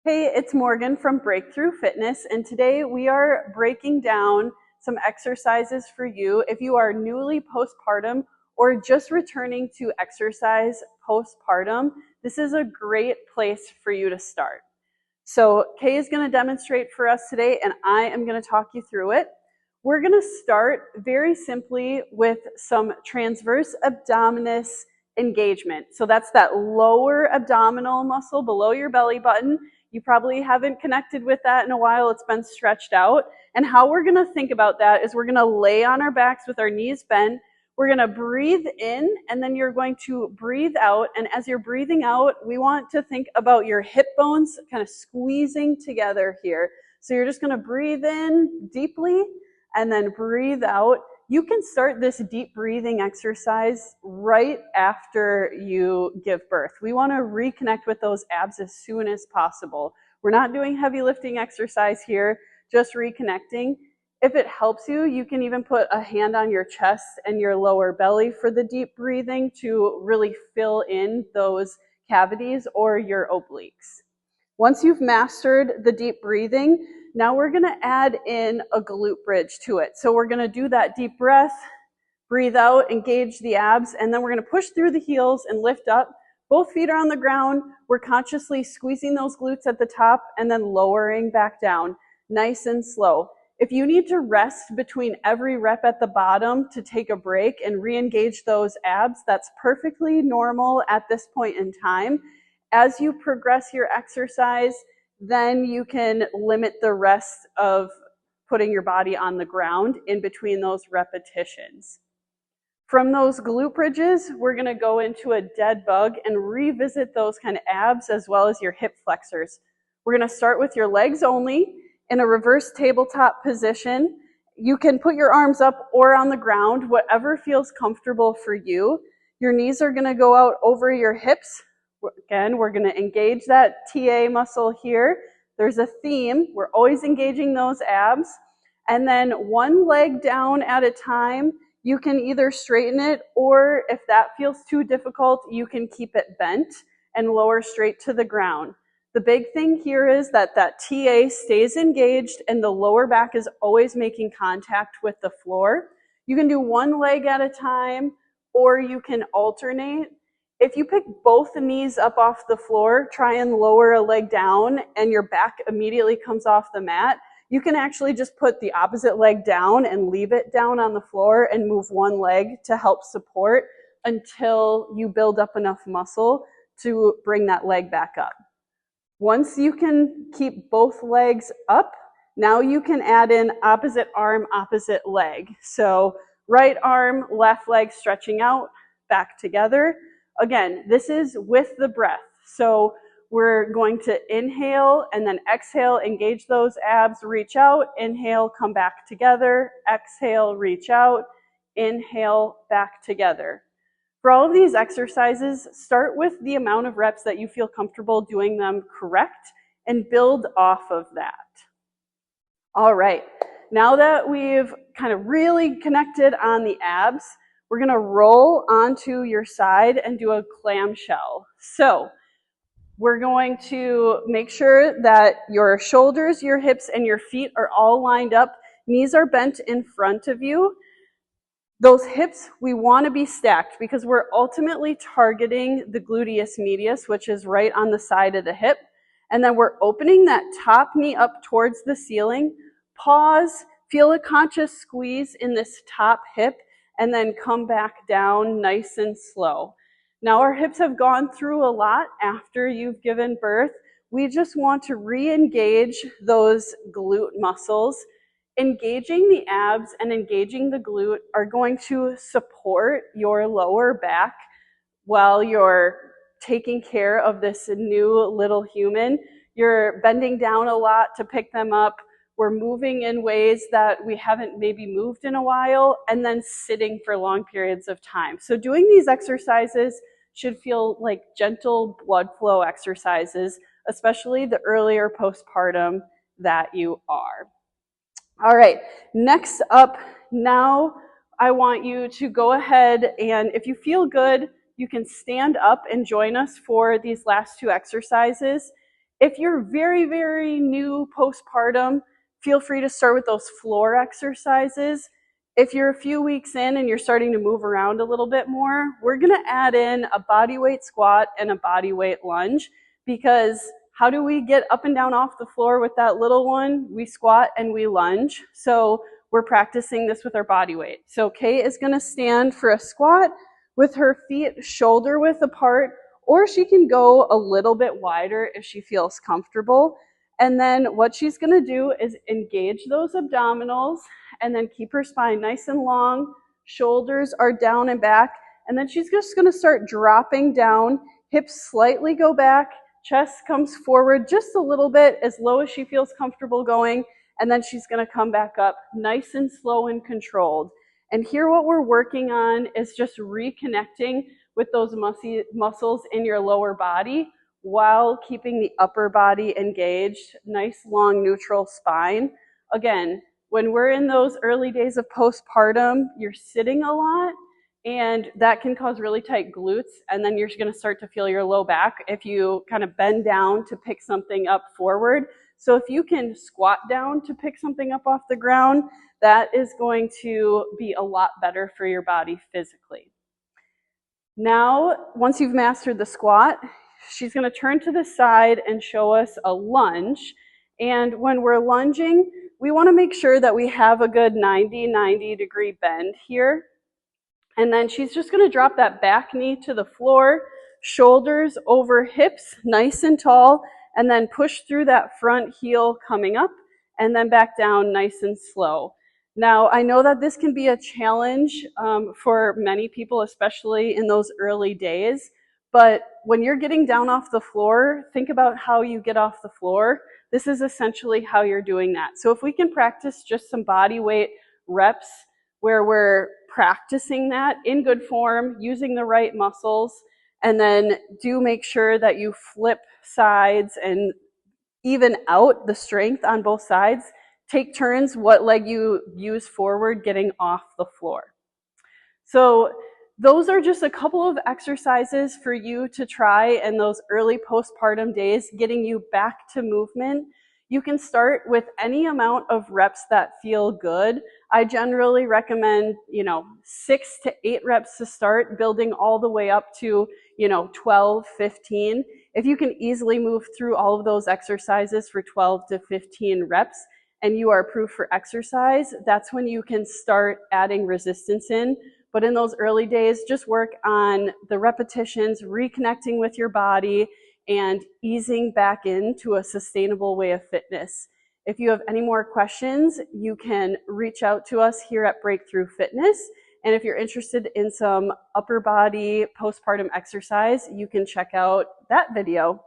Hey, it's Morgan from Breakthrough Fitness, and today we are breaking down some exercises for you if you are newly postpartum or just returning to exercise postpartum. This is a great place for you to start. So Kay is going to demonstrate for us today, and I am going to talk you through it. We're going to start very simply with some transverse abdominis engagement. So that's that lower abdominal muscle below your belly button. You probably haven't connected with that in a while. It's been stretched out. And how we're going to think about that is we're going to lay on our backs with our knees bent. We're going to breathe in, and then you're going to breathe out. And as you're breathing out, we want to think about your hip bones kind of squeezing together here. So you're just going to breathe in deeply and then breathe out. You can start this deep breathing exercise right after you give birth. We want to reconnect with those abs as soon as possible. We're not doing heavy lifting exercise here, just reconnecting. If it helps you, you can even put a hand on your chest and your lower belly for the deep breathing to really fill in those cavities or your obliques. Once you've mastered the deep breathing, now we're going to add in a glute bridge to it. So we're going to do that deep breath, breathe out, engage the abs, and then we're going to push through the heels and lift up. Both feet are on the ground. We're consciously squeezing those glutes at the top and then lowering back down, nice and slow. If you need to rest between every rep at the bottom to take a break and re-engage those abs, that's perfectly normal at this point in time. As you progress your exercise, then you can limit the rest of putting your body on the ground in between those repetitions. From those glute bridges, we're going to go into a dead bug and revisit those kind of abs as well as your hip flexors. We're going to start with your legs only in a reverse tabletop position. You can put your arms up or on the ground, whatever feels comfortable for you. Your knees are going to go out over your hips. Again, we're going to engage that TA muscle here. There's a theme. We're always engaging those abs. And then one leg down at a time. You can either straighten it, or if that feels too difficult, you can keep it bent and lower straight to the ground. The big thing here is that TA stays engaged and the lower back is always making contact with the floor. You can do one leg at a time, or you can alternate. If you pick both the knees up off the floor, try and lower a leg down and your back immediately comes off the mat, you can actually just put the opposite leg down and leave it down on the floor and move one leg to help support until you build up enough muscle to bring that leg back up. Once you can keep both legs up, now you can add in opposite arm, opposite leg. So right arm, left leg stretching out, back together. Again, this is with the breath. So we're going to inhale and then exhale, engage those abs, reach out, inhale, come back together, exhale, reach out, inhale, back together. For all of these exercises, start with the amount of reps that you feel comfortable doing them correct and build off of that. All right, now that we've kind of really connected on the abs, we're going to roll onto your side and do a clamshell. So we're going to make sure that your shoulders, your hips, and your feet are all lined up. Knees are bent in front of you. Those hips, we want to be stacked because we're ultimately targeting the gluteus medius, which is right on the side of the hip. And then we're opening that top knee up towards the ceiling. Pause, feel a conscious squeeze in this top hip, and then come back down nice and slow. Now our hips have gone through a lot after you've given birth. We just want to re-engage those glute muscles. Engaging the abs and engaging the glute are going to support your lower back while you're taking care of this new little human. You're bending down a lot to pick them up. We're moving in ways that we haven't maybe moved in a while, and then sitting for long periods of time. So doing these exercises should feel like gentle blood flow exercises, especially the earlier postpartum that you are. All right, next up, now I want you to go ahead and if you feel good, you can stand up and join us for these last two exercises. If you're very, very new postpartum, feel free to start with those floor exercises. If you're a few weeks in and you're starting to move around a little bit more, we're gonna add in a body weight squat and a body weight lunge, because how do we get up and down off the floor with that little one? We squat and we lunge. So we're practicing this with our body weight. So Kate is gonna stand for a squat with her feet shoulder width apart, or she can go a little bit wider if she feels comfortable. And then what she's gonna do is engage those abdominals and then keep her spine nice and long, shoulders are down and back, and then she's just gonna start dropping down, hips slightly go back, chest comes forward just a little bit, as low as she feels comfortable going, and then she's gonna come back up nice and slow and controlled. And here what we're working on is just reconnecting with those muscles in your lower body while keeping the upper body engaged, nice long neutral spine. Again, when we're in those early days of postpartum, you're sitting a lot, and that can cause really tight glutes, and then you're gonna start to feel your low back if you kind of bend down to pick something up forward. So if you can squat down to pick something up off the ground, that is going to be a lot better for your body physically. Now, once you've mastered the squat, she's gonna turn to the side and show us a lunge. And when we're lunging, we wanna make sure that we have a good 90 degree bend here. And then she's just gonna drop that back knee to the floor, shoulders over hips, nice and tall, and then push through that front heel coming up, and then back down nice and slow. Now, I know that this can be a challenge for many people, especially in those early days, but when you're getting down off the floor, think about how you get off the floor. This is essentially how you're doing that. So if we can practice just some body weight reps where we're practicing that in good form, using the right muscles, and then do make sure that you flip sides and even out the strength on both sides. Take turns what leg you use forward, getting off the floor. So those are just a couple of exercises for you to try in those early postpartum days, getting you back to movement. You can start with any amount of reps that feel good. I generally recommend, 6 to 8 reps to start, building all the way up to, 12, 15. If you can easily move through all of those exercises for 12 to 15 reps and you are approved for exercise, that's when you can start adding resistance in. But in those early days, just work on the repetitions, reconnecting with your body, and easing back into a sustainable way of fitness. If you have any more questions, you can reach out to us here at Breakthrough Fitness. And if you're interested in some upper body postpartum exercise, you can check out that video.